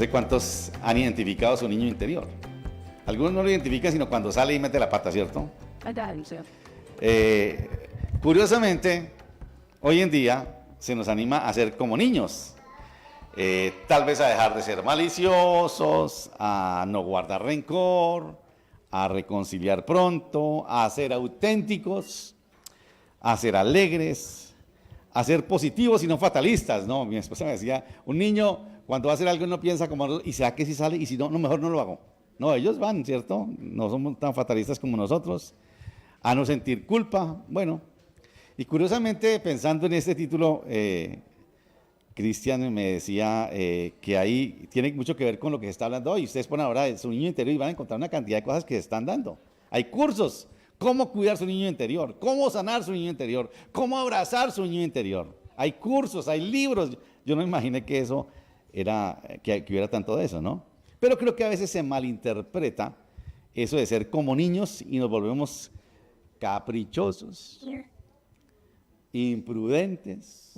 sé cuántos han identificado a su niño interior. Algunos no lo identifican sino cuando sale y mete la pata, ¿cierto? Curiosamente, hoy en día se nos anima a ser como niños. Tal vez a dejar de ser maliciosos, a no guardar rencor, a reconciliar pronto, a ser auténticos, a ser alegres, a ser positivos y no fatalistas, ¿no? Mi esposa me decía, un niño cuando va a hacer algo no piensa como nosotros, y será que si sale, y si no, no, mejor no lo hago. No, ellos van, ¿cierto? No somos tan fatalistas como nosotros, a no sentir culpa, bueno. Y curiosamente, pensando en este título, Cristian me decía que ahí tiene mucho que ver con lo que se está hablando hoy. Ustedes ponen ahora de su niño interior y van a encontrar una cantidad de cosas que se están dando. Hay cursos, cómo cuidar su niño interior, cómo sanar su niño interior, cómo abrazar su niño interior. Hay cursos, hay libros. Yo no imaginé que eso era, que hubiera tanto de eso, ¿no? Pero creo que a veces se malinterpreta eso de ser como niños y nos volvemos caprichosos, imprudentes,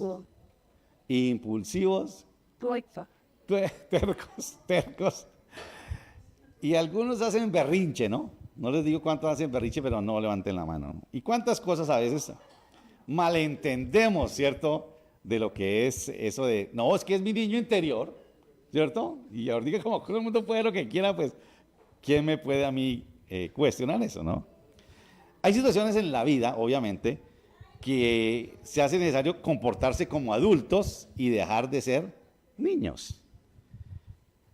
impulsivos, tercos, y algunos hacen berrinche, ¿no? No les digo cuántos hacen berrinche, pero no levanten la mano. Y cuántas cosas a veces malentendemos, ¿cierto? De lo que es eso de, no, es que es mi niño interior, ¿cierto? Y ahorita como todo el mundo puede lo que quiera, pues, ¿quién me puede a mí cuestionar eso, no? Hay situaciones en la vida, obviamente, que se hace necesario comportarse como adultos y dejar de ser niños.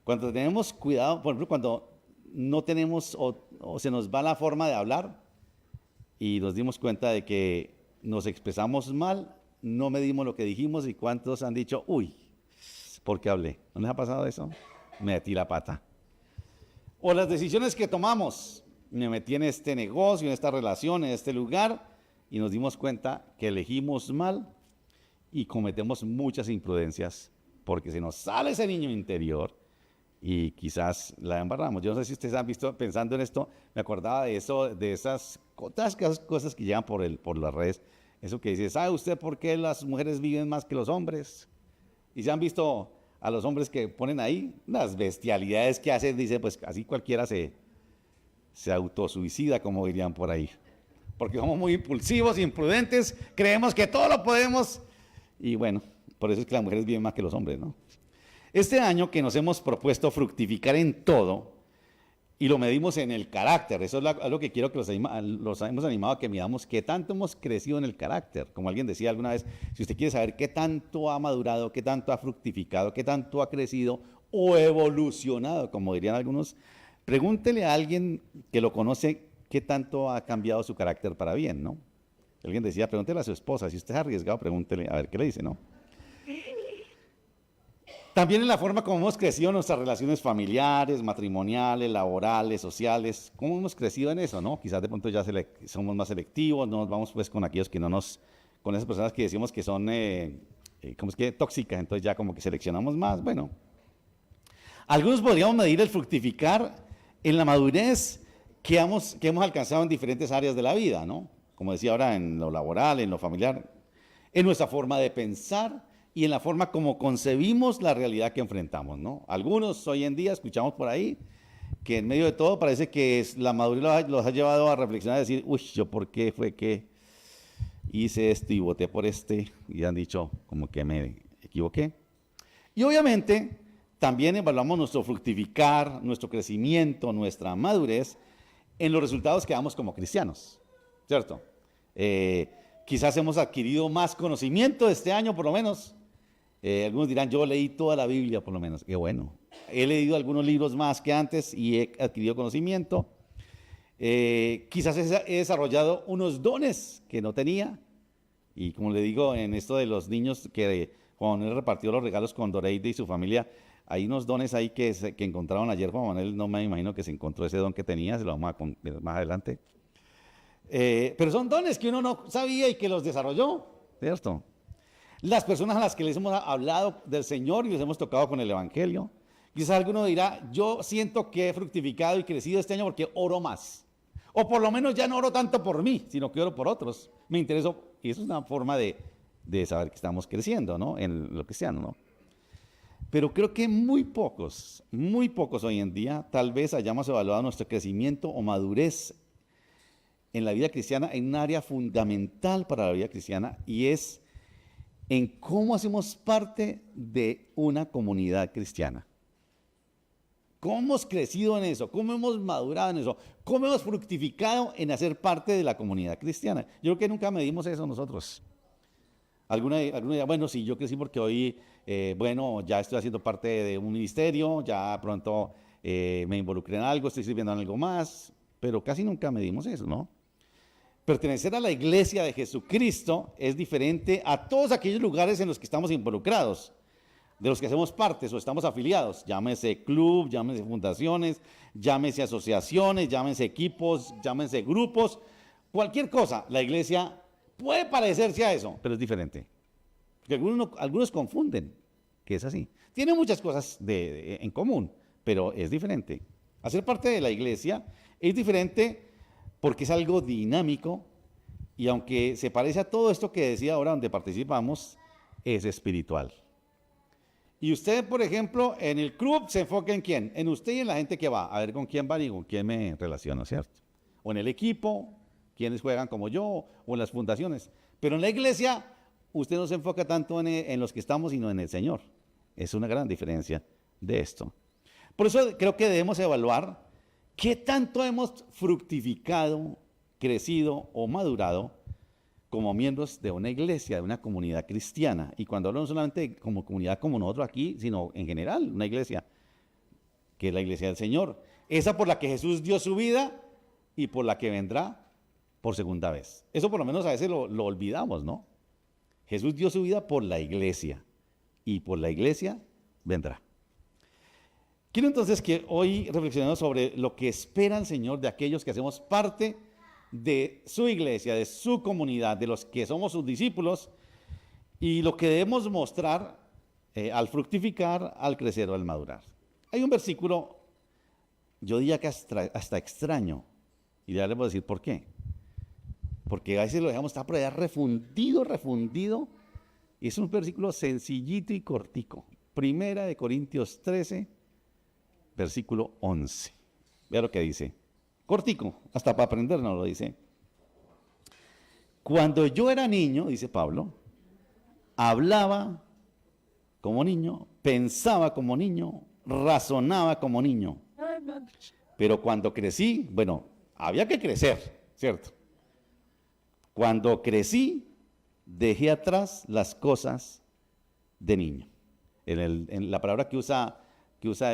Cuando tenemos cuidado, por ejemplo, cuando no tenemos o se nos va la forma de hablar y nos dimos cuenta de que nos expresamos mal, no medimos lo que dijimos y cuántos han dicho, uy, ¿por qué hablé? ¿No les ha pasado eso? Me metí la pata. O las decisiones que tomamos, me metí en este negocio, en esta relación, en este lugar, y nos dimos cuenta que elegimos mal y cometemos muchas imprudencias porque se nos sale ese niño interior y quizás la embarramos. Yo no sé si ustedes han visto, pensando en esto, me acordaba de eso, de esas otras cosas que llegan por las redes, eso que dice, ¿sabe usted por qué las mujeres viven más que los hombres? Y se han visto a los hombres que ponen ahí las bestialidades que hacen, dice, pues así cualquiera se autosuicida, como dirían por ahí. Porque somos muy impulsivos, imprudentes, creemos que todo lo podemos, y bueno, por eso es que las mujeres viven más que los hombres, ¿no? Este año que nos hemos propuesto fructificar en todo, y lo medimos en el carácter, eso es algo que quiero que los hemos animado a que midamos, qué tanto hemos crecido en el carácter. Como alguien decía alguna vez, si usted quiere saber qué tanto ha madurado, qué tanto ha fructificado, qué tanto ha crecido o evolucionado, como dirían algunos, pregúntele a alguien que lo conoce qué tanto ha cambiado su carácter para bien, ¿no? Alguien decía, pregúntele a su esposa, si usted es arriesgado, pregúntele a ver qué le dice, ¿no? También en la forma como hemos crecido en nuestras relaciones familiares, matrimoniales, laborales, sociales, cómo hemos crecido en eso, ¿no? Quizás de pronto ya somos más selectivos, no nos vamos pues con aquellos que no nos, con esas personas que decimos que son, ¿cómo es que? Tóxicas, entonces ya como que seleccionamos más, bueno. Algunos podríamos medir el fructificar en la madurez que hemos alcanzado en diferentes áreas de la vida, ¿no? Como decía ahora, en lo laboral, en lo familiar, en nuestra forma de pensar y en la forma como concebimos la realidad que enfrentamos, ¿no? Algunos hoy en día escuchamos por ahí que en medio de todo parece que la madurez los ha llevado a reflexionar y decir, uy, ¿yo por qué fue que hice esto y voté por este? Y han dicho como que me equivoqué. Y obviamente también evaluamos nuestro fructificar, nuestro crecimiento, nuestra madurez en los resultados que damos como cristianos, ¿cierto? Quizás hemos adquirido más conocimiento este año, por lo menos. Algunos dirán, yo leí toda la Biblia, por lo menos. Qué bueno. He leído algunos libros más que antes y he adquirido conocimiento. Quizás he desarrollado unos dones que no tenía. Y como le digo, en esto de los niños, que Juan Manuel repartió los regalos con Doreide y su familia, hay unos dones ahí que encontraron ayer. Juan Manuel, no me imagino que se encontró ese don que tenía, se lo vamos a ver más adelante. Pero son dones que uno no sabía y que los desarrolló, ¿cierto? Las personas a las que les hemos hablado del Señor y les hemos tocado con el Evangelio. Quizás alguno dirá, yo siento que he fructificado y crecido este año porque oro más. O por lo menos ya no oro tanto por mí, sino que oro por otros. Me intereso, y eso es una forma de saber que estamos creciendo, ¿no? En lo cristiano, ¿no? Pero creo que muy pocos hoy en día tal vez hayamos evaluado nuestro crecimiento o madurez en la vida cristiana en un área fundamental para la vida cristiana, y es en cómo hacemos parte de una comunidad cristiana. ¿Cómo hemos crecido en eso? ¿Cómo hemos madurado en eso? ¿Cómo hemos fructificado en hacer parte de la comunidad cristiana? Yo creo que nunca medimos eso nosotros. Alguna idea, bueno, sí, yo crecí porque hoy, bueno, ya estoy haciendo parte de un ministerio, ya pronto me involucré en algo, estoy sirviendo en algo más, pero casi nunca medimos eso, ¿no? Pertenecer a la iglesia de Jesucristo es diferente a todos aquellos lugares en los que estamos involucrados, de los que hacemos partes o estamos afiliados, llámese club, llámese fundaciones, llámese asociaciones, llámese equipos, llámese grupos, cualquier cosa. La iglesia puede parecerse a eso, pero es diferente. Porque algunos confunden que es así. Tiene muchas cosas en común, pero es diferente. Hacer parte de la iglesia es diferente porque es algo dinámico, y aunque se parece a todo esto que decía ahora donde participamos, es espiritual. Y usted, por ejemplo, en el club se enfoca en quién, en usted y en la gente que va, a ver con quién va y con quién me relaciono, ¿cierto? O en el equipo, quienes juegan como yo, o en las fundaciones. Pero en la iglesia, usted no se enfoca tanto en los que estamos, sino en el Señor. Es una gran diferencia de esto. Por eso creo que debemos evaluar qué tanto hemos fructificado, crecido o madurado como miembros de una iglesia, de una comunidad cristiana. Y cuando hablo no solamente como comunidad como nosotros aquí, sino en general, una iglesia, que es la iglesia del Señor. Esa por la que Jesús dio su vida y por la que vendrá por segunda vez. Eso por lo menos a veces lo olvidamos, ¿no? Jesús dio su vida por la iglesia y por la iglesia vendrá. Quiero entonces que hoy reflexionemos sobre lo que espera el Señor de aquellos que hacemos parte de su iglesia, de su comunidad, de los que somos sus discípulos, y lo que debemos mostrar al fructificar, al crecer o al madurar. Hay un versículo, yo diría que hasta extraño, y ya les voy a decir por qué. Porque a veces lo dejamos estar por allá refundido, y es un versículo sencillito y cortico. Primera de Corintios 13, versículo 11. Vea lo que dice. Cortico, hasta para aprendernos lo dice. Cuando yo era niño, dice Pablo, hablaba como niño, pensaba como niño, razonaba como niño. Pero cuando crecí, bueno, había que crecer, ¿cierto? Cuando crecí, dejé atrás las cosas de niño. En la palabra que usa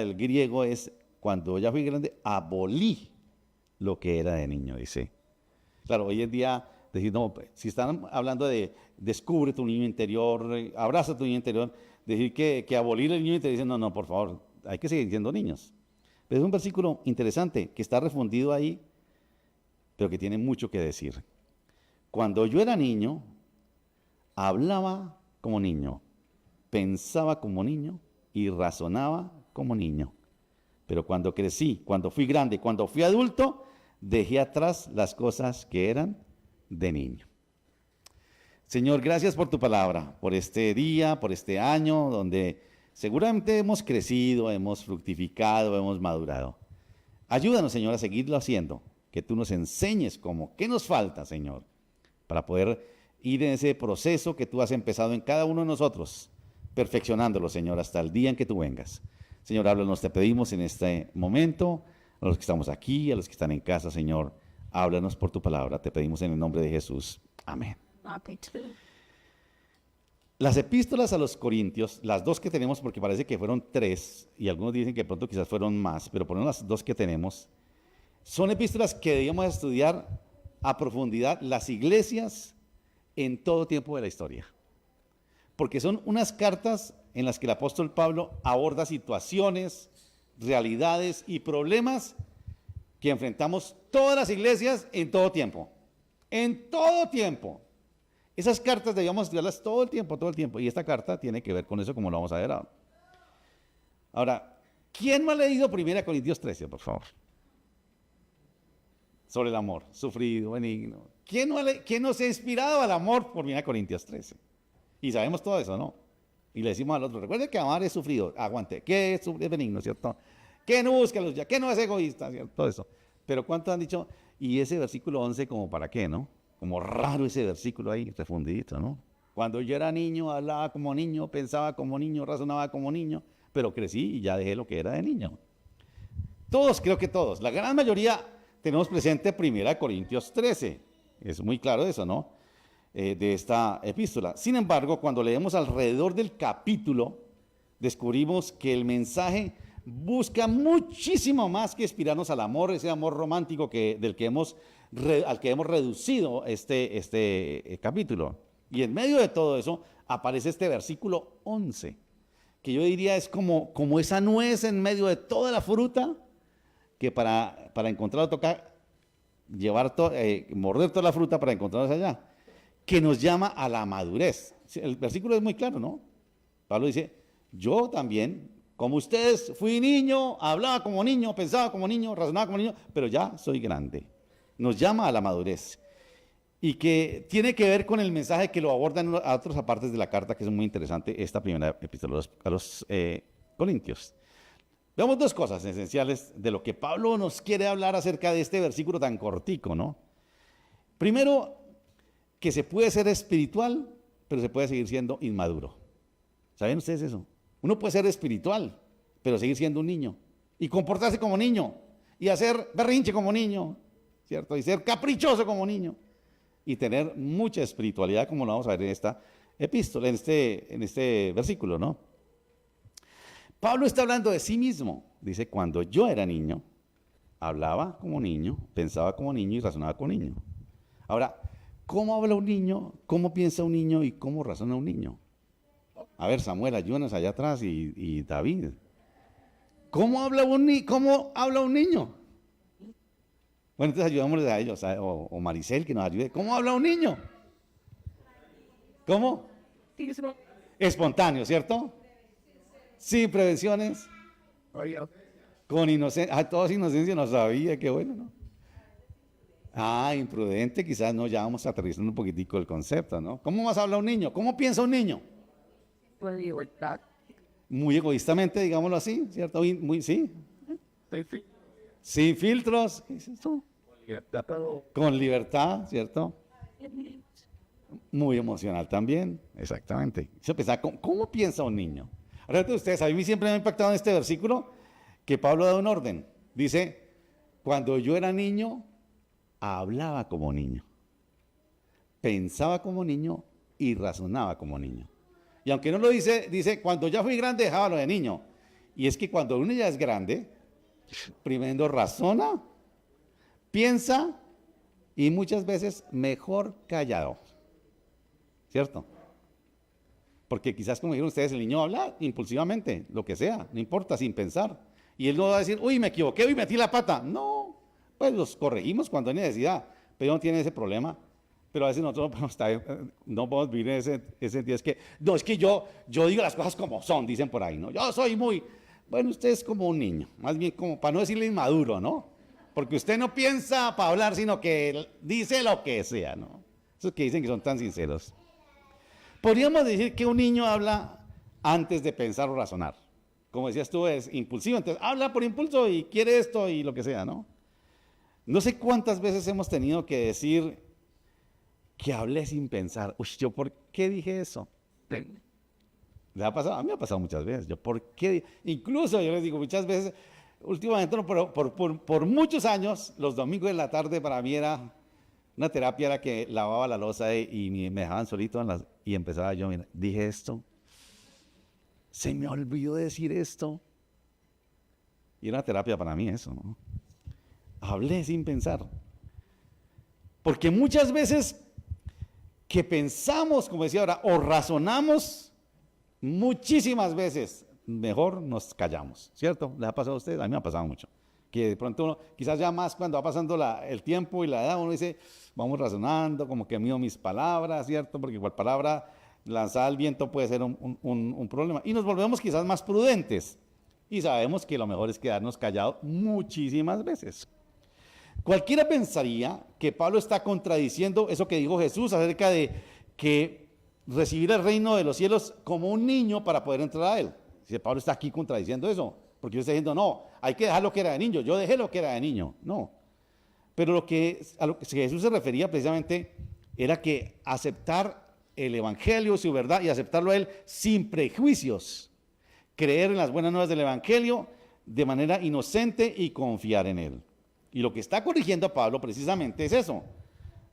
el griego es, cuando ya fui grande, abolí lo que era de niño, dice. Claro, hoy en día, decir, no, si están hablando de descubre tu niño interior, abraza tu niño interior, decir que abolir el niño interior, dicen, no, por favor, hay que seguir siendo niños. Pero es un versículo interesante, que está refundido ahí, pero que tiene mucho que decir. Cuando yo era niño, hablaba como niño, pensaba como niño y razonaba como niño. Pero cuando crecí, cuando fui grande, cuando fui adulto, dejé atrás las cosas que eran de niño. Señor, gracias por tu palabra, por este día, por este año, donde seguramente hemos crecido, hemos fructificado, hemos madurado. Ayúdanos, Señor, a seguirlo haciendo, que tú nos enseñes cómo, qué nos falta, Señor, para poder ir en ese proceso que tú has empezado en cada uno de nosotros, perfeccionándolo, Señor, hasta el día en que tú vengas. Señor, háblanos, te pedimos en este momento, a los que estamos aquí, a los que están en casa, Señor, háblanos por tu palabra. Te pedimos en el nombre de Jesús. Amén. Las epístolas a los Corintios, las dos que tenemos, porque parece que fueron tres, y algunos dicen que pronto quizás fueron más, pero por lo menos las dos que tenemos, son epístolas que debíamos estudiar a profundidad las iglesias en todo tiempo de la historia. Porque son unas cartas en las que el apóstol Pablo aborda situaciones, realidades y problemas que enfrentamos todas las iglesias en todo tiempo. En todo tiempo. Esas cartas debíamos estudiarlas todo el tiempo. Y esta carta tiene que ver con eso, como lo vamos a ver ahora. Ahora, ¿quién no ha leído 1 Corintios 13, por favor? Sobre el amor, sufrido, benigno. ¿Quién no se ha inspirado al amor por 1 Corintios 13? Y sabemos todo eso, ¿no? Y le decimos al otro, recuerde que amar es sufrido, aguante, que es benigno, ¿cierto? Que no busca la lucha, que no es egoísta, ¿cierto? Todo eso. Pero ¿cuántos han dicho, y ese versículo 11 como para qué, ¿no? Como raro ese versículo ahí, refundidito, ¿no? Cuando yo era niño, hablaba como niño, pensaba como niño, razonaba como niño, pero crecí y ya dejé lo que era de niño. Todos, creo que todos, la gran mayoría tenemos presente 1 Corintios 13. Es muy claro eso, ¿no? De esta epístola. Sin embargo, cuando leemos alrededor del capítulo, descubrimos que el mensaje busca muchísimo más que inspirarnos al amor, ese amor romántico al que hemos reducido este capítulo. Y en medio de todo eso aparece este versículo 11, que yo diría es como esa nuez en medio de toda la fruta, que para encontrarla toca morder toda la fruta para encontrarla allá, que nos llama a la madurez. El versículo es muy claro, ¿no? Pablo dice, yo también, como ustedes, fui niño, hablaba como niño, pensaba como niño, razonaba como niño, pero ya soy grande. Nos llama a la madurez. Y que tiene que ver con el mensaje que lo abordan a otras partes de la carta, que es muy interesante, esta primera epístola a los Corintios. Veamos dos cosas esenciales de lo que Pablo nos quiere hablar acerca de este versículo tan cortico, ¿no? Primero, que se puede ser espiritual, pero se puede seguir siendo inmaduro. ¿Saben ustedes eso? Uno puede ser espiritual, pero seguir siendo un niño. Y comportarse como niño. Y hacer berrinche como niño, ¿cierto? Y ser caprichoso como niño. Y tener mucha espiritualidad, como lo vamos a ver en esta epístola, en este versículo, ¿no? Pablo está hablando de sí mismo. Dice, cuando yo era niño, hablaba como niño, pensaba como niño y razonaba como niño. Ahora, ¿cómo habla un niño? ¿Cómo piensa un niño? ¿Y cómo razona un niño? A ver, Samuel, ayúdanos allá atrás y David. ¿Cómo habla un niño? Bueno, entonces ayudámosles a ellos, o Maricel, que nos ayude. ¿Cómo habla un niño? ¿Cómo? Espontáneo, ¿cierto? Sin prevenciones. Con inocencia. Todos inocencia no sabía, qué bueno, ¿no? Imprudente, quizás no, ya vamos aterrizando un poquitico el concepto, ¿no? ¿Cómo más habla un niño? ¿Cómo piensa un niño? Muy egoístamente, digámoslo así, ¿cierto? Sí. Sin filtros. ¿Qué es esto? Con libertad, ¿cierto? Muy emocional también, exactamente. Yo pensaba, ¿cómo piensa un niño? Ahora ustedes, a mí siempre me ha impactado en este versículo que Pablo da un orden. Dice, cuando yo era niño, hablaba como niño, pensaba como niño y razonaba como niño. Y aunque no lo dice, cuando ya fui grande, dejaba lo de niño. Y es que cuando uno ya es grande, primero razona, piensa y muchas veces mejor callado. ¿Cierto? Porque quizás, como dijeron ustedes, el niño habla impulsivamente, lo que sea, no importa, sin pensar. Y él no va a decir, uy, me equivoqué, uy, metí la pata. No, pues los corregimos cuando hay necesidad, pero no tiene ese problema. Pero a veces nosotros no podemos vivir en ese sentido. Es que yo digo las cosas como son, dicen por ahí, ¿no? Yo soy bueno, usted es como un niño, más bien como, para no decirle inmaduro, ¿no? Porque usted no piensa para hablar, sino que dice lo que sea, ¿no? Esos que dicen que son tan sinceros. Podríamos decir que un niño habla antes de pensar o razonar. Como decías tú, es impulsivo, entonces habla por impulso y quiere esto y lo que sea, ¿no? No sé cuántas veces hemos tenido que decir que hablé sin pensar. Uy, ¿yo por qué dije eso? ¿Le ha pasado? A mí me ha pasado muchas veces. ¿Yo por qué? Incluso yo les digo muchas veces, últimamente, no, pero por muchos años, los domingos de la tarde para mí era una terapia, era que lavaba la loza y me dejaban solito y empezaba yo, mira, dije esto, se me olvidó decir esto. Y era una terapia para mí eso, ¿no? Hablé sin pensar. Porque muchas veces que pensamos, como decía ahora, o razonamos, muchísimas veces mejor nos callamos, ¿cierto? ¿Le ha pasado a usted? A mí me ha pasado mucho. Que de pronto uno, quizás ya más cuando va pasando el tiempo y la edad, uno dice, vamos razonando, como que mido mis palabras, ¿cierto? Porque igual palabra lanzada al viento puede ser un problema. Y nos volvemos quizás más prudentes. Y sabemos que lo mejor es quedarnos callados muchísimas veces. Cualquiera pensaría que Pablo está contradiciendo eso que dijo Jesús acerca de que recibir el reino de los cielos como un niño para poder entrar a él. Si Pablo está aquí contradiciendo eso, porque él está diciendo, no, hay que dejar lo que era de niño, yo dejé lo que era de niño, no. Pero a lo que Jesús se refería precisamente era que aceptar el evangelio, su verdad, y aceptarlo a él sin prejuicios, creer en las buenas nuevas del evangelio de manera inocente y confiar en él. Y lo que está corrigiendo a Pablo precisamente es eso.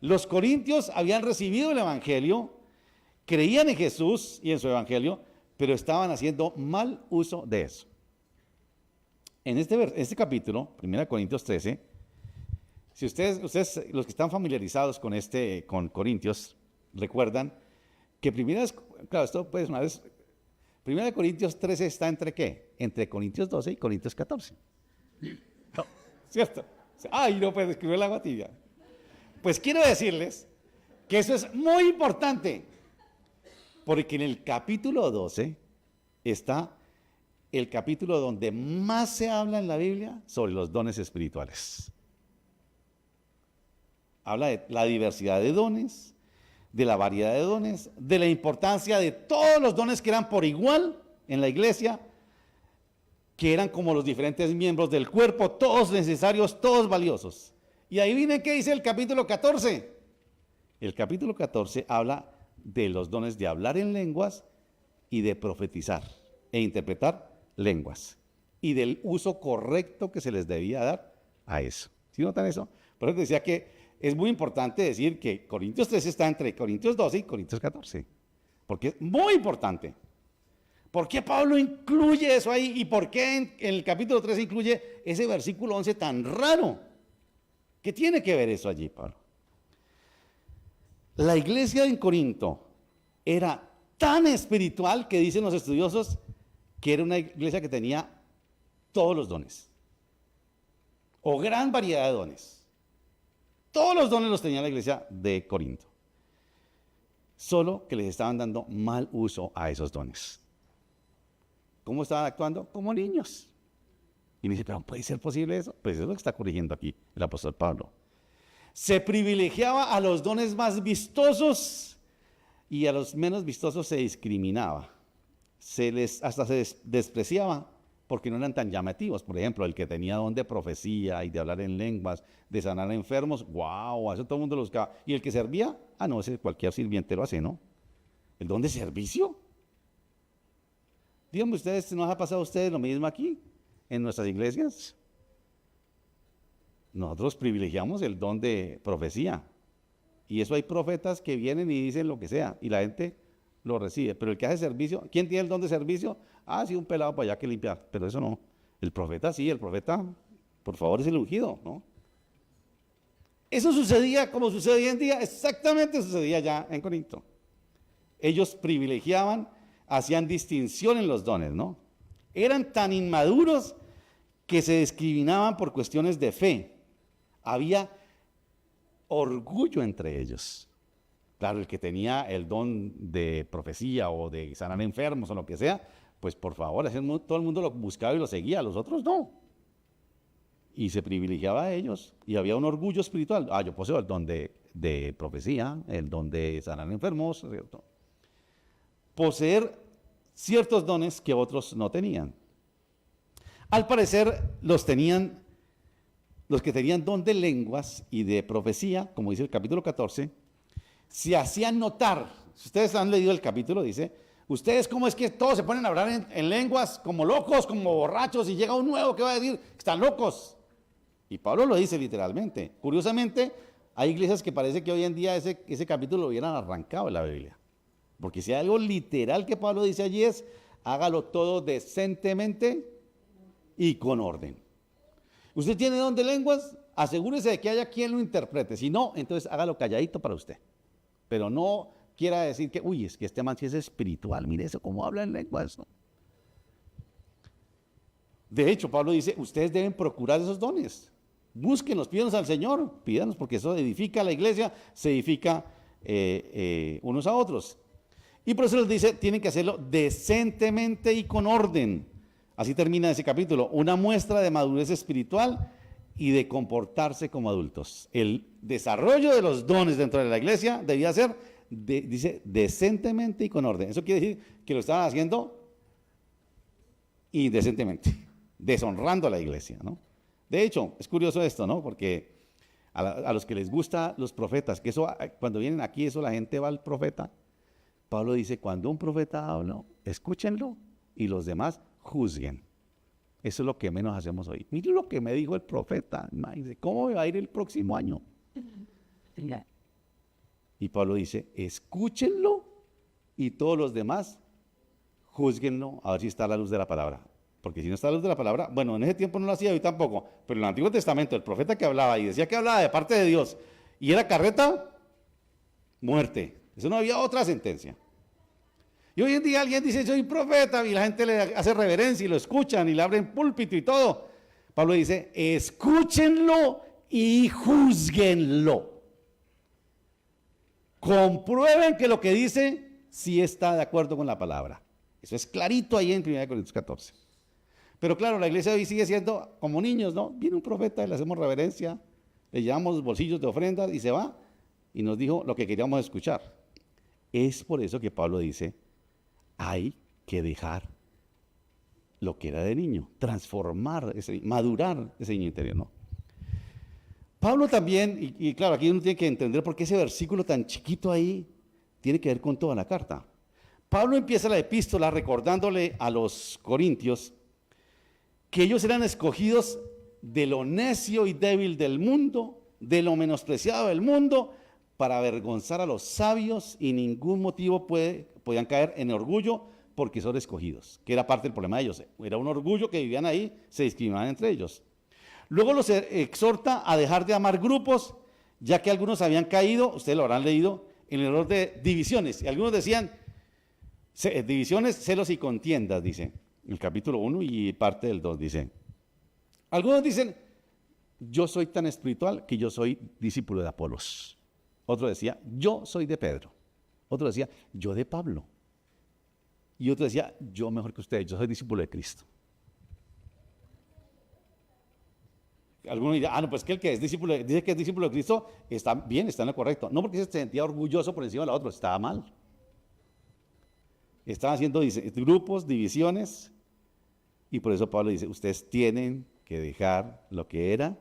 Los corintios habían recibido el evangelio, creían en Jesús y en su evangelio, pero estaban haciendo mal uso de eso. En este capítulo, 1 Corintios 13, si ustedes, los que están familiarizados con Corintios, recuerdan que claro, esto pues una vez, 1 Corintios 13 está entre ¿qué? Entre Corintios 12 y Corintios 14. No, ¿cierto? Ay, no puedo escribir el agua tibia. Pues quiero decirles que eso es muy importante, porque en el capítulo 12 está el capítulo donde más se habla en la Biblia sobre los dones espirituales. Habla de la diversidad de dones, de la variedad de dones, de la importancia de todos los dones que eran por igual en la iglesia, que eran como los diferentes miembros del cuerpo, todos necesarios, todos valiosos. Y ahí viene qué dice el capítulo 14. El capítulo 14 habla de los dones de hablar en lenguas y de profetizar e interpretar lenguas, y del uso correcto que se les debía dar a eso. ¿Sí notan eso? Por eso decía que es muy importante decir que Corintios 13 está entre Corintios 12 y Corintios 14, porque es muy importante. ¿Por qué Pablo incluye eso ahí? ¿Y por qué en el capítulo 13 incluye ese versículo 11 tan raro? ¿Qué tiene que ver eso allí, Pablo? La iglesia en Corinto era tan espiritual que dicen los estudiosos que era una iglesia que tenía todos los dones, o gran variedad de dones. Todos los dones los tenía la iglesia de Corinto, solo que les estaban dando mal uso a esos dones. ¿Cómo estaban actuando? Como niños. Y me dice, ¿pero puede ser posible eso? Pues eso es lo que está corrigiendo aquí el apóstol Pablo. Se privilegiaba a los dones más vistosos y a los menos vistosos se discriminaba. Hasta se despreciaba porque no eran tan llamativos. Por ejemplo, el que tenía don de profecía y de hablar en lenguas, de sanar a enfermos, wow, eso todo el mundo lo buscaba. Y el que servía, no, ese cualquier sirviente lo hace, ¿no? El don de servicio. Díganme ustedes, ¿no les ha pasado a ustedes lo mismo aquí, en nuestras iglesias? Nosotros privilegiamos el don de profecía. Y eso hay profetas que vienen y dicen lo que sea, y la gente lo recibe. Pero el que hace servicio, ¿quién tiene el don de servicio? Sí, un pelado para allá que limpiar. Pero eso no. El profeta sí, el profeta, por favor, es el ungido, ¿no? Eso sucedía como sucede hoy en día, exactamente sucedía ya en Corinto. Ellos privilegiaban, hacían distinción en los dones, ¿no? Eran tan inmaduros que se discriminaban por cuestiones de fe. Había orgullo entre ellos. Claro, el que tenía el don de profecía o de sanar enfermos o lo que sea, pues por favor, todo el mundo lo buscaba y lo seguía, los otros no. Y se privilegiaba a ellos y había un orgullo espiritual. Yo poseo el don de profecía, el don de sanar enfermos, ¿cierto? Poseer ciertos dones que otros no tenían. Al parecer los que tenían don de lenguas y de profecía, como dice el capítulo 14, se hacían notar. Si ustedes han leído el capítulo, dice, ustedes cómo es que todos se ponen a hablar en lenguas como locos, como borrachos, y llega un nuevo que va a decir, están locos. Y Pablo lo dice literalmente. Curiosamente, hay iglesias que parece que hoy en día ese capítulo lo hubieran arrancado de la Biblia. Porque si hay algo literal que Pablo dice allí es, hágalo todo decentemente y con orden. ¿Usted tiene don de lenguas? Asegúrese de que haya quien lo interprete. Si no, entonces hágalo calladito para usted. Pero no quiera decir que, es que este man sí es espiritual, mire eso, cómo habla en lenguas, ¿no? De hecho, Pablo dice, ustedes deben procurar esos dones. Búsquenlos, pídanos al Señor, pídanos, porque eso edifica a la iglesia, se edifica unos a otros. Y por eso les dice, tienen que hacerlo decentemente y con orden. Así termina ese capítulo, una muestra de madurez espiritual y de comportarse como adultos. El desarrollo de los dones dentro de la iglesia debía ser dice decentemente y con orden. Eso quiere decir que lo estaban haciendo indecentemente, deshonrando a la iglesia, ¿no? De hecho, es curioso esto, ¿no? Porque a los que les gusta los profetas, que eso cuando vienen aquí, eso la gente va al profeta. Pablo dice, cuando un profeta habla, escúchenlo y los demás juzguen. Eso es lo que menos hacemos hoy. Mire lo que me dijo el profeta. Dice, ¿cómo me va a ir el próximo año? Y Pablo dice, escúchenlo y todos los demás júzguenlo a ver si está a la luz de la palabra. Porque si no está a la luz de la palabra, bueno, en ese tiempo no lo hacía, hoy tampoco, pero en el Antiguo Testamento el profeta que hablaba y decía que hablaba de parte de Dios y era carreta, muerte. Eso no había otra sentencia. Y hoy en día alguien dice, soy profeta, y la gente le hace reverencia y lo escuchan y le abren púlpito y todo. Pablo dice, escúchenlo y júzguenlo. Comprueben que lo que dice sí está de acuerdo con la palabra. Eso es clarito ahí en 1 Corintios 14. Pero claro, la iglesia hoy sigue siendo como niños, ¿no? Viene un profeta y le hacemos reverencia, le llevamos bolsillos de ofrendas y se va y nos dijo lo que queríamos escuchar. Es por eso que Pablo dice, hay que dejar lo que era de niño, transformar, madurar ese niño interior, ¿no? Pablo también, y claro, aquí uno tiene que entender por qué ese versículo tan chiquito ahí tiene que ver con toda la carta. Pablo empieza la epístola recordándole a los corintios que ellos eran escogidos de lo necio y débil del mundo, de lo menospreciado del mundo, para avergonzar a los sabios, y ningún motivo podían caer en orgullo porque son escogidos, que era parte del problema de ellos. Era un orgullo que vivían ahí, se discriminaban entre ellos. Luego los exhorta a dejar de amar grupos, ya que algunos habían caído, ustedes lo habrán leído, en el error de divisiones. Y algunos decían, divisiones, celos y contiendas, dice el capítulo 1 y parte del 2, dice. Algunos dicen, yo soy tan espiritual que yo soy discípulo de Apolos. Otro decía, yo soy de Pedro. Otro decía, yo de Pablo. Y otro decía, yo mejor que ustedes, yo soy discípulo de Cristo. Algunos dirán, no, pues que el que es discípulo, dice que es discípulo de Cristo, está bien, está en lo correcto. No porque se sentía orgulloso por encima de la otra, estaba mal. Estaban haciendo grupos, divisiones, y por eso Pablo dice, ustedes tienen que dejar lo que era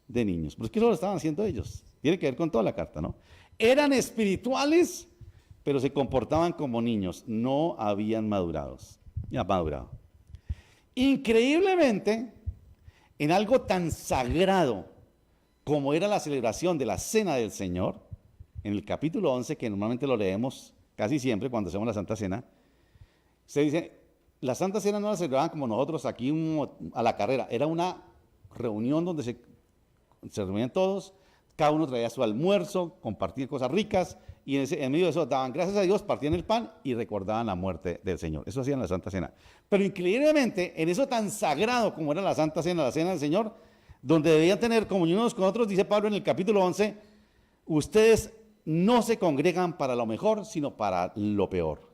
de niños. Pero es que eso lo estaban haciendo ellos. Tiene que ver con toda la carta, ¿no? Eran espirituales, pero se comportaban como niños. No habían madurado. Increíblemente, en algo tan sagrado como era la celebración de la Cena del Señor, en el capítulo 11, que normalmente lo leemos casi siempre cuando hacemos la Santa Cena, se dice, la Santa Cena no la celebraban como nosotros aquí a la carrera, era una reunión donde se reunían todos, cada uno traía su almuerzo, compartían cosas ricas, y en medio de eso daban gracias a Dios, partían el pan y recordaban la muerte del Señor. Eso hacían la Santa Cena. Pero increíblemente, en eso tan sagrado como era la Santa Cena, la Cena del Señor, donde debían tener comunión unos con otros, dice Pablo en el capítulo 11, ustedes no se congregan para lo mejor, sino para lo peor.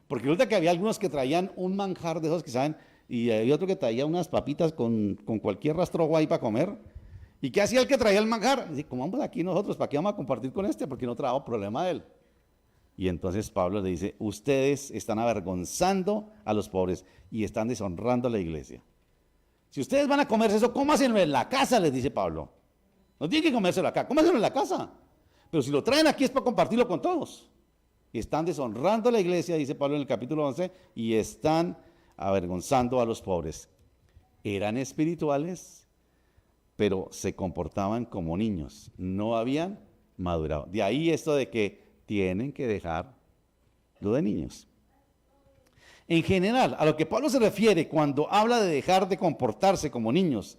Porque resulta que había algunos que traían un manjar de esos que saben, y había otro que traía unas papitas con cualquier rastrojo ahí para comer. ¿Y qué hacía el que traía el manjar? Dice, como vamos aquí nosotros, ¿para qué vamos a compartir con este? Porque no trajo problema de él. Y entonces Pablo le dice, ustedes están avergonzando a los pobres y están deshonrando a la iglesia. Si ustedes van a comerse eso, cómaselo en la casa, les dice Pablo. No tienen que comérselo acá, cómaselo en la casa. Pero si lo traen aquí es para compartirlo con todos. Y están deshonrando a la iglesia, dice Pablo en el capítulo 11, y están avergonzando a los pobres. Eran espirituales, pero se comportaban como niños, no habían madurado. De ahí esto de que tienen que dejar lo de niños. En general, a lo que Pablo se refiere cuando habla de dejar de comportarse como niños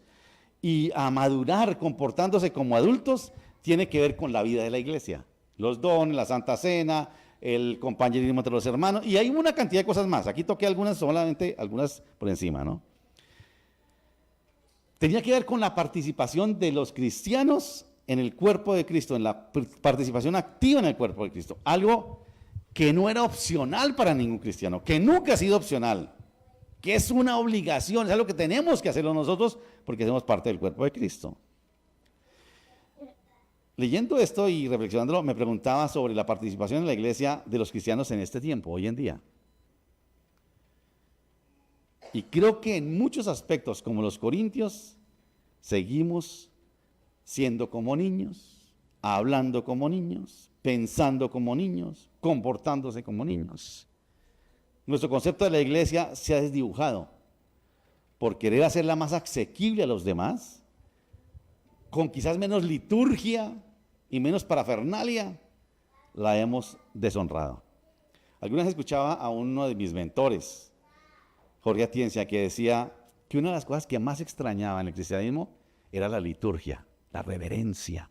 y a madurar comportándose como adultos, tiene que ver con la vida de la iglesia. Los dones, la Santa Cena, el compañerismo entre los hermanos, y hay una cantidad de cosas más. Aquí toqué algunas, solamente algunas por encima, ¿no? Tenía que ver con la participación de los cristianos en el cuerpo de Cristo, en la participación activa en el cuerpo de Cristo. Algo que no era opcional para ningún cristiano, que nunca ha sido opcional, que es una obligación, es algo que tenemos que hacerlo nosotros porque somos parte del cuerpo de Cristo. Leyendo esto y reflexionándolo, me preguntaba sobre la participación en la iglesia de los cristianos en este tiempo, hoy en día. Y creo que en muchos aspectos, como los corintios, seguimos siendo como niños, hablando como niños, pensando como niños, comportándose como niños. Nuestro concepto de la iglesia se ha desdibujado por querer hacerla más asequible a los demás, con quizás menos liturgia y menos parafernalia, la hemos deshonrado. Alguna vez escuchaba a uno de mis mentores, Jorge Atienza, que decía que una de las cosas que más extrañaba en el cristianismo era la liturgia, la reverencia.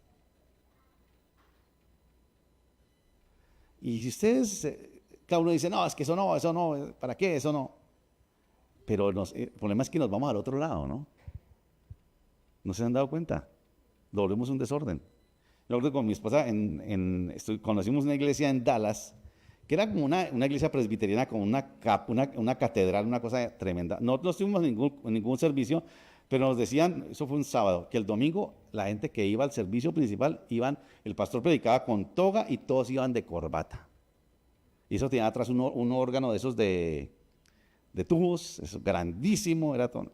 Y si ustedes, cada uno dice, no, es que eso no, ¿para qué? Eso no. Pero el problema es que nos vamos al otro lado, ¿no? ¿No se han dado cuenta? Lo volvemos un desorden. Yo recuerdo con mi esposa, conocimos una iglesia en Dallas, que era como una iglesia presbiteriana con una catedral, una cosa tremenda. No estuvimos en ningún servicio, pero nos decían, eso fue un sábado, que el domingo la gente que iba al servicio principal, el pastor predicaba con toga y todos iban de corbata. Y eso tenía atrás un órgano de esos de tubos, eso grandísimo, era todo.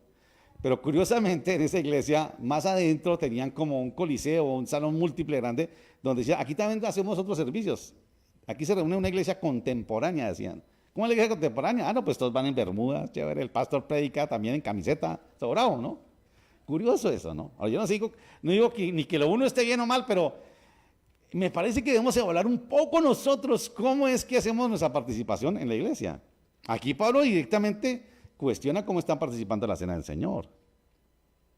Pero curiosamente en esa iglesia, más adentro tenían como un coliseo o un salón múltiple grande, donde decía, aquí también hacemos otros servicios. Aquí se reúne una iglesia contemporánea, decían. ¿Cómo es la iglesia contemporánea? No, pues todos van en bermudas, chévere, el pastor predica también en camiseta, sobrado, ¿no? Curioso eso, ¿no? Ahora, yo no digo ni que lo uno esté bien o mal, pero me parece que debemos evaluar un poco nosotros cómo es que hacemos nuestra participación en la iglesia. Aquí Pablo directamente cuestiona cómo están participando en la cena del Señor.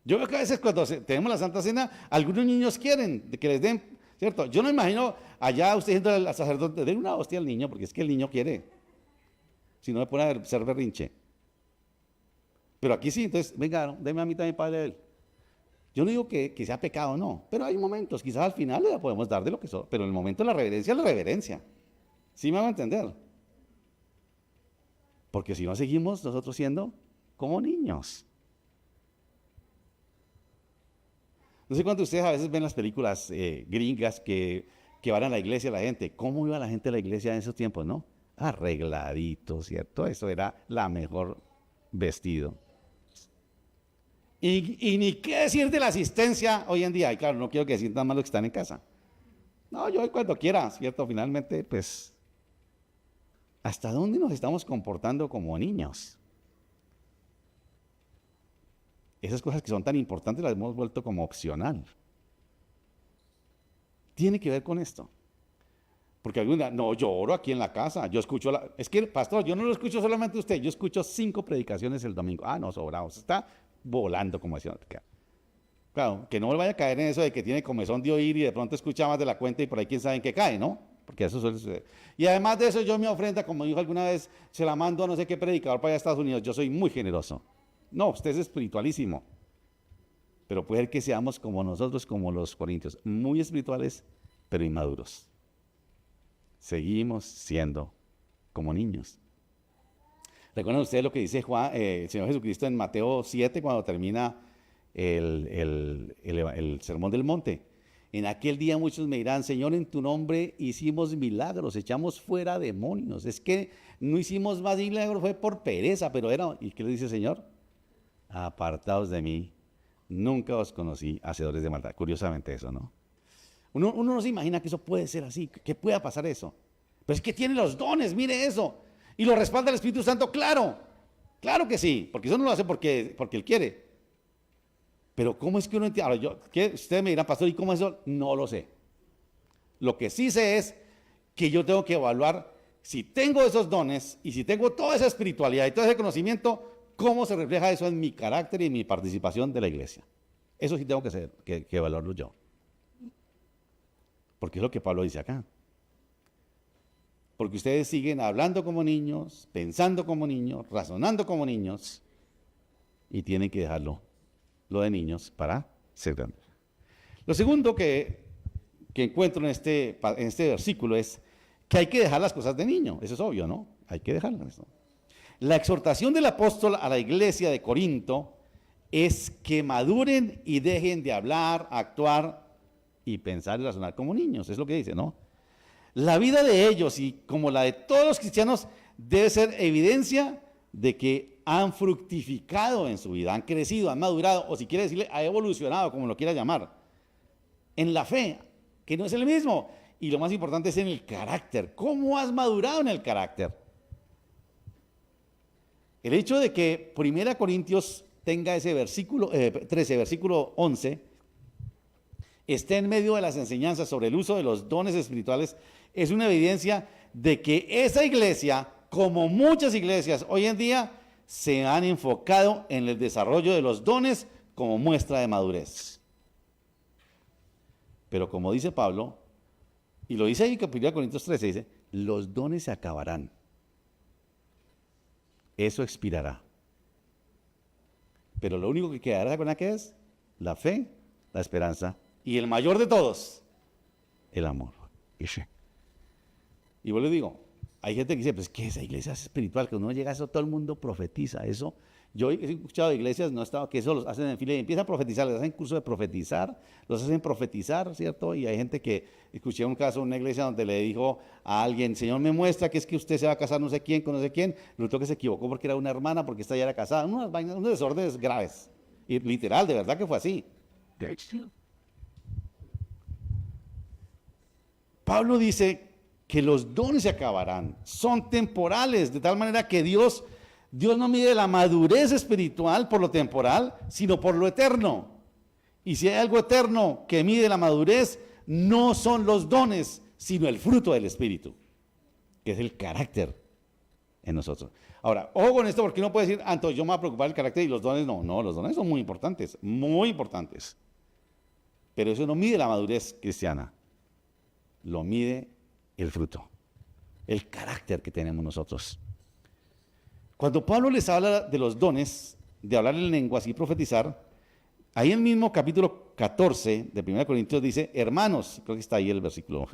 Yo veo que a veces cuando tenemos la Santa Cena, algunos niños quieren que les den, ¿cierto? Yo no imagino allá usted diciendo al sacerdote, den una hostia al niño, porque es que el niño quiere. Si no, me pone a ser berrinche. Pero aquí sí, entonces, venga, déme a mí también para él. Yo no digo que sea pecado, no, pero hay momentos, quizás al final le podemos dar de lo que son, pero en el momento de la reverencia es la reverencia. ¿Sí me van a entender? Porque si no seguimos nosotros siendo como niños. No sé cuántos de ustedes a veces ven las películas gringas que van a la iglesia la gente. ¿Cómo iba la gente a la iglesia en esos tiempos, no? Arregladito, ¿cierto? Eso era la mejor vestido. Y ni qué decir de la asistencia hoy en día. Y claro, no quiero que sientan mal los que están en casa. No, yo voy cuando quiera, ¿cierto? Finalmente, pues, ¿hasta dónde nos estamos comportando como niños? Esas cosas que son tan importantes las hemos vuelto como opcional. Tiene que ver con esto. Porque alguna, no, yo oro aquí en la casa, yo escucho, es que pastor, yo no lo escucho solamente usted, yo escucho 5 predicaciones el domingo. Ah, no, sobrado, se está volando como decía. Claro, que no le vaya a caer en eso de que tiene comezón de oír y de pronto escucha más de la cuenta y por ahí quién sabe en qué cae, ¿no? Porque eso suele suceder. Y además de eso, yo mi ofrenda, como dijo alguna vez, se la mando a no sé qué predicador para allá a Estados Unidos. Yo soy muy generoso. No, usted es espiritualísimo. Pero puede ser que seamos como nosotros, como los corintios, muy espirituales, pero inmaduros. Seguimos siendo como niños. ¿Recuerdan ustedes lo que dice el Señor Jesucristo en Mateo 7 cuando termina el Sermón del Monte? En aquel día muchos me dirán, Señor, en tu nombre hicimos milagros, echamos fuera demonios. Es que no hicimos más milagros, fue por pereza, pero era... ¿Y qué le dice el Señor? Apartaos de mí, nunca os conocí, hacedores de maldad. Curiosamente eso, ¿no? Uno no se imagina que eso puede ser así, que pueda pasar eso. Pero es que tiene los dones, mire eso. Y lo respalda el Espíritu Santo, claro. Claro que sí, porque eso no lo hace porque Él quiere. Pero ¿cómo es que uno entiende? Ahora, ustedes me dirán, pastor, ¿y cómo es eso? No lo sé. Lo que sí sé es que yo tengo que evaluar si tengo esos dones y si tengo toda esa espiritualidad y todo ese conocimiento, cómo se refleja eso en mi carácter y en mi participación de la iglesia. Eso sí tengo que evaluarlo yo. Porque es lo que Pablo dice acá. Porque ustedes siguen hablando como niños, pensando como niños, razonando como niños, y tienen que dejarlo, lo de niños, para ser grandes. Lo segundo que encuentro en este versículo es que hay que dejar las cosas de niño. Eso es obvio, ¿no? Hay que dejarlas, ¿no? La exhortación del apóstol a la iglesia de Corinto es que maduren y dejen de hablar, actuar y pensar y razonar como niños, es lo que dice, ¿no? La vida de ellos y como la de todos los cristianos debe ser evidencia de que han fructificado en su vida, han crecido, han madurado, o si quiere decirle, ha evolucionado, como lo quiera llamar, en la fe, que no es el mismo. Y lo más importante es en el carácter. ¿Cómo has madurado en el carácter? El hecho de que 1 Corintios tenga ese versículo 13, versículo 11, esté en medio de las enseñanzas sobre el uso de los dones espirituales, es una evidencia de que esa iglesia, como muchas iglesias hoy en día, se han enfocado en el desarrollo de los dones como muestra de madurez. Pero como dice Pablo, y lo dice ahí en 1 Corintios 13, dice, los dones se acabarán. Eso expirará. Pero lo único que quedará, ¿con qué es? La fe, la esperanza y el mayor de todos, el amor. Y yo le digo, hay gente que dice, pues que esa iglesia es espiritual, que uno llega a eso, todo el mundo profetiza eso. Yo he escuchado de iglesias, no estaba, que eso los hacen en fila y empiezan a profetizar, les hacen curso de profetizar, los hacen profetizar, ¿cierto? Y hay gente que, escuché un caso en una iglesia donde le dijo a alguien, Señor me muestra que es que usted se va a casar no sé quién con no sé quién, resultó que se equivocó porque era una hermana, porque esta ya era casada, unas vainas, unos desórdenes graves. Y literal, de verdad que fue así. Pablo dice que los dones se acabarán, son temporales, de tal manera que Dios no mide la madurez espiritual por lo temporal, sino por lo eterno. Y si hay algo eterno que mide la madurez, no son los dones, sino el fruto del Espíritu, que es el carácter en nosotros. Ahora, ojo con esto, porque uno puede decir, entonces yo me voy a preocupar del carácter y los dones no. No, los dones son muy importantes, muy importantes. Pero eso no mide la madurez cristiana, lo mide el fruto, el carácter que tenemos nosotros. Cuando Pablo les habla de los dones, de hablar en lenguas y profetizar, ahí en el mismo capítulo 14 de 1 Corintios dice, hermanos, creo que está ahí el versículo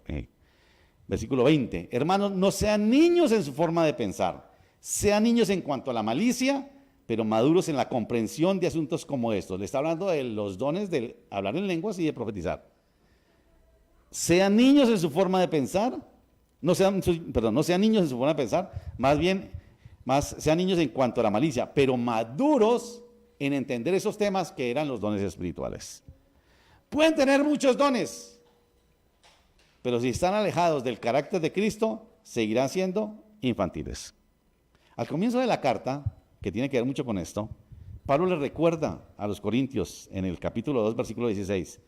20, hermanos, no sean niños en su forma de pensar, sean niños en cuanto a la malicia, pero maduros en la comprensión de asuntos como estos. Le está hablando de los dones de hablar en lenguas y de profetizar. Sean niños en su forma de pensar, no sean niños en su forma de pensar, más sean niños en cuanto a la malicia, pero maduros en entender esos temas que eran los dones espirituales. Pueden tener muchos dones, pero si están alejados del carácter de Cristo, seguirán siendo infantiles. Al comienzo de la carta, que tiene que ver mucho con esto, Pablo le recuerda a los corintios en el capítulo 2, versículo 16,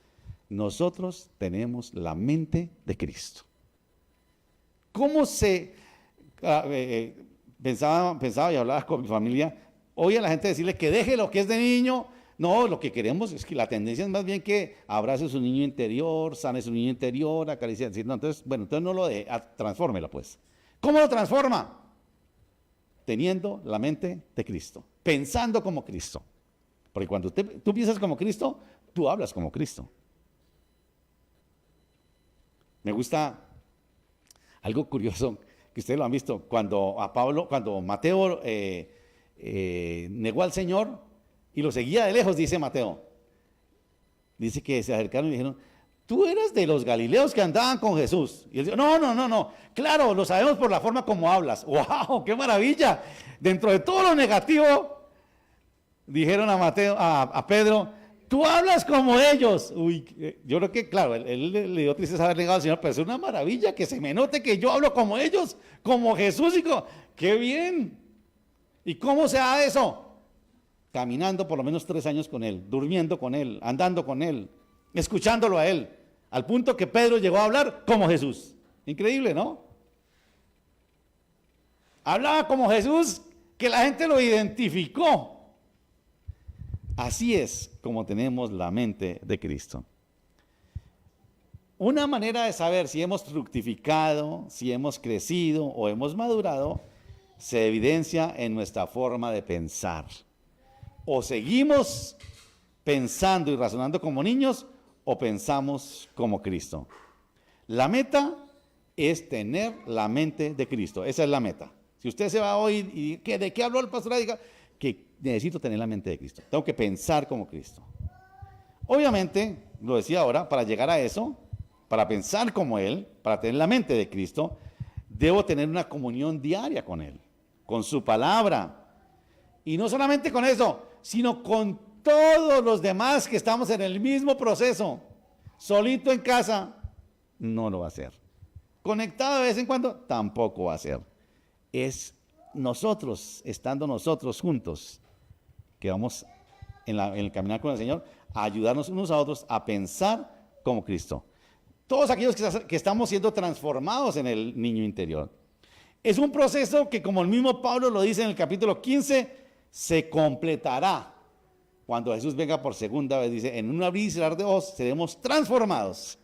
nosotros tenemos la mente de Cristo. ¿Cómo pensaba y hablaba con mi familia, oye a la gente decirle que deje lo que es de niño? No, lo que queremos es que la tendencia es más bien que abrace su niño interior, sane su niño interior, acaricie. No, entonces no lo deje, transfórmelo pues. ¿Cómo lo transforma? Teniendo la mente de Cristo, pensando como Cristo. Porque cuando tú piensas como Cristo, tú hablas como Cristo. Me gusta algo curioso que ustedes lo han visto, cuando Mateo negó al Señor y lo seguía de lejos, dice Mateo. Dice que se acercaron y dijeron, tú eras de los galileos que andaban con Jesús. Y él dijo, no, claro, lo sabemos por la forma como hablas. ¡Wow! ¡Qué maravilla! Dentro de todo lo negativo, dijeron a Pedro, tú hablas como ellos. Uy, yo creo que, claro, él le dio tristeza haber negado al Señor, pero es una maravilla que se me note que yo hablo como ellos, como Jesús. ¡Qué bien! ¿Y cómo se da eso? Caminando por lo menos 3 años con Él, durmiendo con Él, andando con Él, escuchándolo a Él, al punto que Pedro llegó a hablar como Jesús. Increíble, ¿no? Hablaba como Jesús, que la gente lo identificó. Así es como tenemos la mente de Cristo. Una manera de saber si hemos fructificado, si hemos crecido o hemos madurado, se evidencia en nuestra forma de pensar. O seguimos pensando y razonando como niños, o pensamos como Cristo. La meta es tener la mente de Cristo. Esa es la meta. Si usted se va hoy y ¿de qué habló el pastor? Diga que necesito tener la mente de Cristo. Tengo que pensar como Cristo. Obviamente, lo decía ahora, para llegar a eso, para pensar como Él, para tener la mente de Cristo, debo tener una comunión diaria con Él, con su palabra. Y no solamente con eso, sino con todos los demás que estamos en el mismo proceso. Solito en casa, no lo va a hacer. Conectado de vez en cuando, tampoco va a ser. Es nosotros, estando nosotros juntos, que vamos en el caminar con el Señor, a ayudarnos unos a otros a pensar como Cristo. Todos aquellos que estamos siendo transformados en el niño interior. Es un proceso que, como el mismo Pablo lo dice en el capítulo 15, se completará cuando Jesús venga por segunda vez. Dice, en un abrir y cerrar de ojos seremos transformados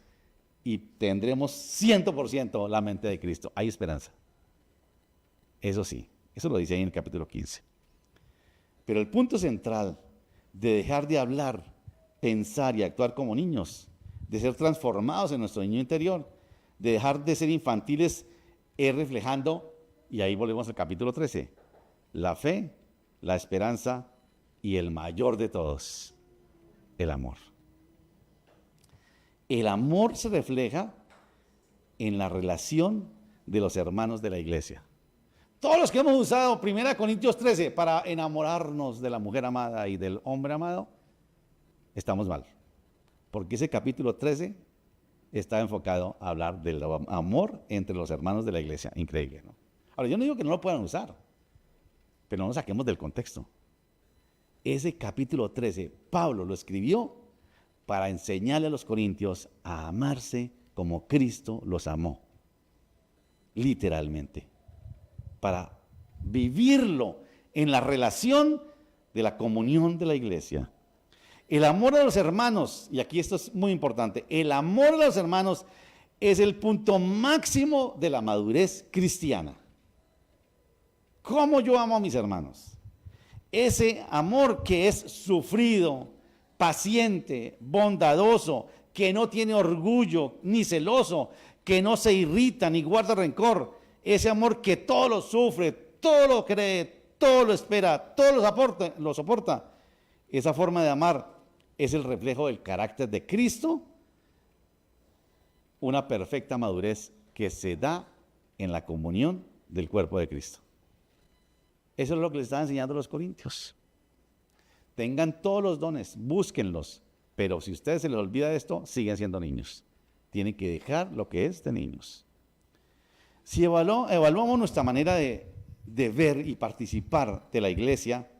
y tendremos 100% la mente de Cristo. Hay esperanza. Eso sí, eso lo dice ahí en el capítulo 15. Pero el punto central de dejar de hablar, pensar y actuar como niños, de ser transformados en nuestro niño interior, de dejar de ser infantiles, es reflejando, y ahí volvemos al capítulo 13, la fe, la esperanza y el mayor de todos, el amor. El amor se refleja en la relación de los hermanos de la iglesia. Todos los que hemos usado 1 Corintios 13 para enamorarnos de la mujer amada y del hombre amado, estamos mal. Porque ese capítulo 13 está enfocado a hablar del amor entre los hermanos de la iglesia. Increíble, ¿no? Ahora, yo no digo que no lo puedan usar, pero no lo saquemos del contexto. Ese capítulo 13, Pablo lo escribió para enseñarle a los corintios a amarse como Cristo los amó. Literalmente. Para vivirlo en la relación de la comunión de la iglesia. El amor a los hermanos, y aquí esto es muy importante, el amor a los hermanos es el punto máximo de la madurez cristiana. ¿Cómo yo amo a mis hermanos? Ese amor que es sufrido, paciente, bondadoso, que no tiene orgullo ni celoso, que no se irrita ni guarda rencor. Ese amor que todo lo sufre, todo lo cree, todo lo espera, todo lo soporta. Esa forma de amar es el reflejo del carácter de Cristo, una perfecta madurez que se da en la comunión del cuerpo de Cristo. Eso es lo que les estaba enseñando a los corintios. Tengan todos los dones, búsquenlos, pero si a ustedes se les olvida esto, siguen siendo niños. Tienen que dejar lo que es de niños. Si evaluamos nuestra manera de ver y participar de la iglesia,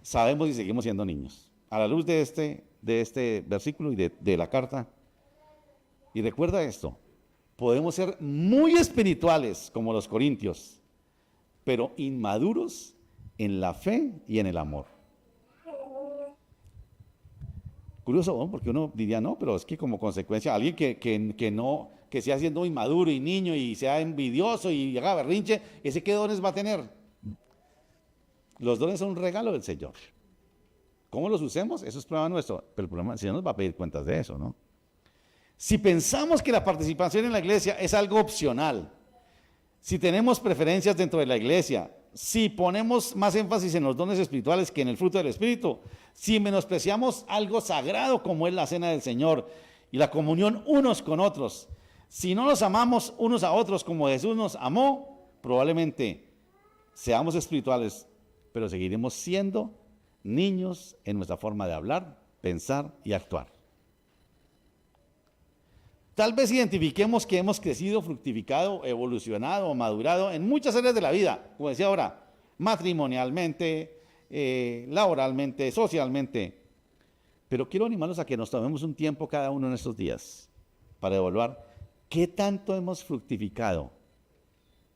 sabemos si seguimos siendo niños. A la luz de este versículo y de la carta, y recuerda esto, podemos ser muy espirituales como los corintios, pero inmaduros en la fe y en el amor. Curioso, ¿no? Porque uno diría, no, pero es que como consecuencia, alguien que sea siendo inmaduro y niño y sea envidioso y haga berrinche, ¿ese qué dones va a tener? Los dones son un regalo del Señor. ¿Cómo los usemos? Eso es prueba nuestro. Pero el problema, el Señor nos va a pedir cuentas de eso, ¿no? Si pensamos que la participación en la iglesia es algo opcional, si tenemos preferencias dentro de la iglesia, si ponemos más énfasis en los dones espirituales que en el fruto del Espíritu, si menospreciamos algo sagrado como es la cena del Señor y la comunión unos con otros, si no nos amamos unos a otros como Jesús nos amó, probablemente seamos espirituales, pero seguiremos siendo niños en nuestra forma de hablar, pensar y actuar. Tal vez identifiquemos que hemos crecido, fructificado, evolucionado, madurado en muchas áreas de la vida, como decía ahora, matrimonialmente, laboralmente, socialmente. Pero quiero animarlos a que nos tomemos un tiempo cada uno en estos días para evaluar qué tanto hemos fructificado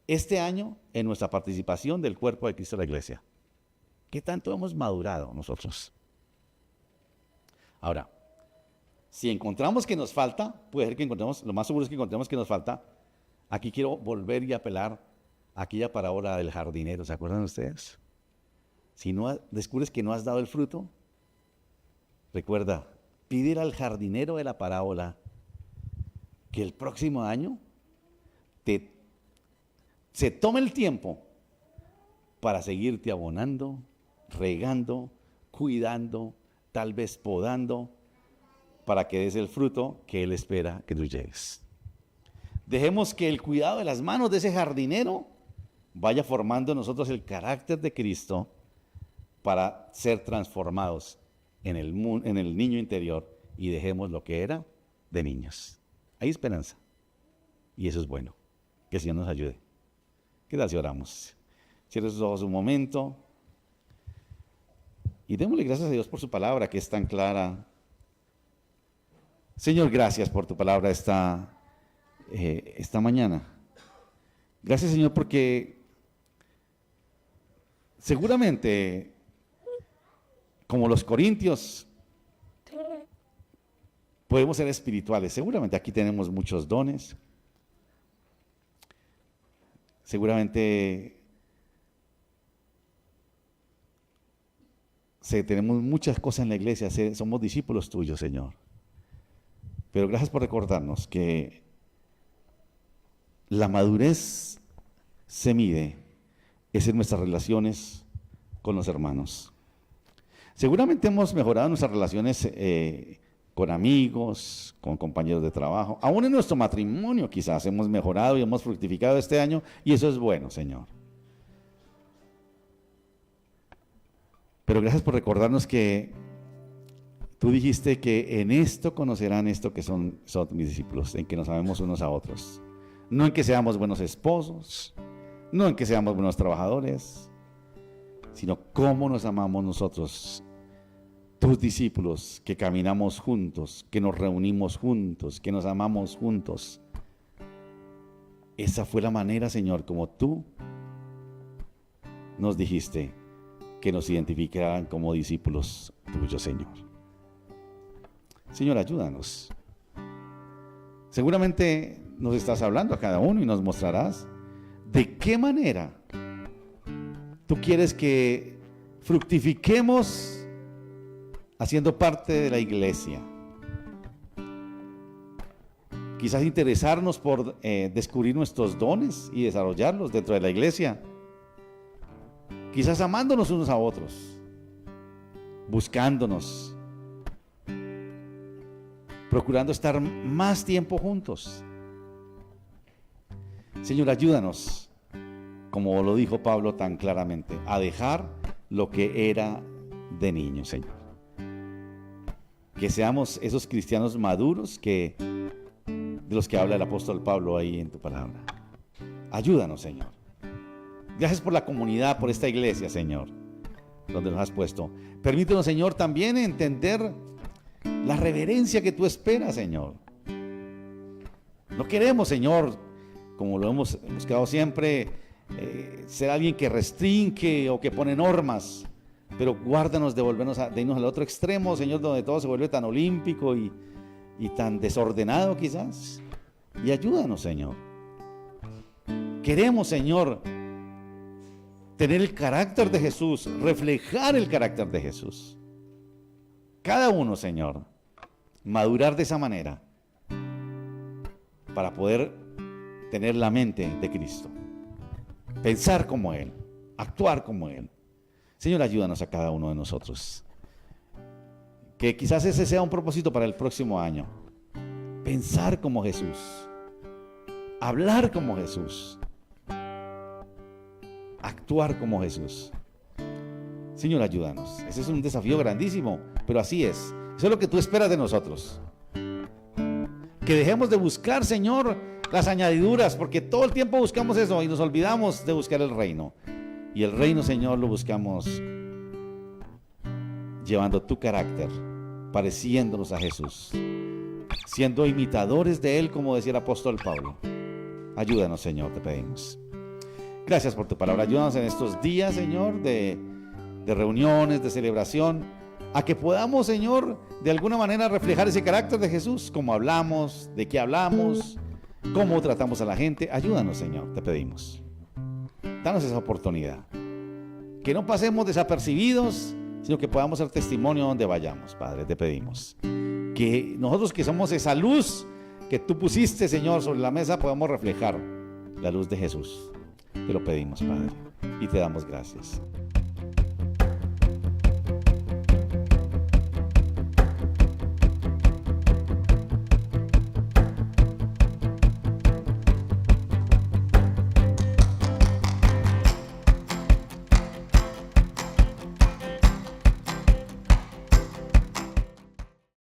este año en nuestra participación del cuerpo de Cristo en la iglesia. ¿Qué tanto hemos madurado nosotros? Ahora, si encontramos que nos falta, puede ser que encontremos, lo más seguro es que encontremos que nos falta. Aquí quiero volver y apelar a aquella parábola del jardinero, ¿se acuerdan ustedes? Si no descubres que no has dado el fruto, recuerda, pídele al jardinero de la parábola que el próximo año se tome el tiempo para seguirte abonando, regando, cuidando, tal vez podando, para que des el fruto que Él espera que tú llegues. Dejemos que el cuidado de las manos de ese jardinero vaya formando en nosotros el carácter de Cristo para ser transformados en el niño interior y dejemos lo que era de niños. Hay esperanza y eso es bueno. Que el Señor nos ayude. ¿Qué tal si oramos? Cierre sus ojos un momento y démosle gracias a Dios por su palabra que es tan clara. Señor, gracias por tu palabra esta mañana. Gracias, Señor, porque seguramente, como los corintios, podemos ser espirituales. Seguramente aquí tenemos muchos dones. Seguramente tenemos muchas cosas en la iglesia. Somos discípulos tuyos, Señor. Pero gracias por recordarnos que la madurez se mide en nuestras relaciones con los hermanos. Seguramente hemos mejorado nuestras relaciones con amigos, con compañeros de trabajo. Aún en nuestro matrimonio quizás hemos mejorado y hemos fructificado este año y eso es bueno, Señor. Pero gracias por recordarnos que tú dijiste que en esto conocerán esto que son mis discípulos, en que nos amemos unos a otros. No en que seamos buenos esposos, no en que seamos buenos trabajadores, sino cómo nos amamos nosotros, tus discípulos, que caminamos juntos, que nos reunimos juntos, que nos amamos juntos. Esa fue la manera, Señor, como tú nos dijiste que nos identificaran como discípulos tuyos, Señor. Señor, ayúdanos. Seguramente nos estás hablando a cada uno y nos mostrarás de qué manera tú quieres que fructifiquemos haciendo parte de la iglesia. Quizás interesarnos por descubrir nuestros dones y desarrollarlos dentro de la iglesia. Quizás amándonos unos a otros, buscándonos, procurando estar más tiempo juntos. Señor, ayúdanos, como lo dijo Pablo tan claramente, a dejar lo que era de niño, Señor. Que seamos esos cristianos maduros de los que habla el apóstol Pablo ahí en tu palabra. Ayúdanos, Señor. Gracias por la comunidad, por esta iglesia, Señor, donde nos has puesto. Permítenos, Señor, también entender la reverencia que tú esperas, Señor. No queremos, Señor, como lo hemos buscado siempre, ser alguien que restringe o que pone normas, pero guárdanos de irnos al otro extremo, Señor, donde todo se vuelve tan olímpico y tan desordenado quizás. Y ayúdanos, Señor. Queremos, Señor, tener el carácter de Jesús, reflejar el carácter de Jesús. Cada uno, Señor, madurar de esa manera para poder tener la mente de Cristo, pensar como Él, actuar como Él. Señor, ayúdanos a cada uno de nosotros. Que quizás ese sea un propósito para el próximo año. Pensar como Jesús, hablar como Jesús, actuar como Jesús. Señor, ayúdanos. Ese es un desafío grandísimo, pero así es. Eso es lo que tú esperas de nosotros. Que dejemos de buscar, Señor, las añadiduras, porque todo el tiempo buscamos eso y nos olvidamos de buscar el reino. Y el reino, Señor, lo buscamos llevando tu carácter, pareciéndonos a Jesús, siendo imitadores de Él, como decía el apóstol Pablo. Ayúdanos, Señor, te pedimos. Gracias por tu palabra. Ayúdanos en estos días, Señor, de reuniones, de celebración, a que podamos, Señor, de alguna manera reflejar ese carácter de Jesús, cómo hablamos, de qué hablamos, cómo tratamos a la gente. Ayúdanos, Señor, te pedimos. Danos esa oportunidad. Que no pasemos desapercibidos, sino que podamos ser testimonio donde vayamos, Padre, te pedimos. Que nosotros que somos esa luz que tú pusiste, Señor, sobre la mesa, podamos reflejar la luz de Jesús. Te lo pedimos, Padre, y te damos gracias.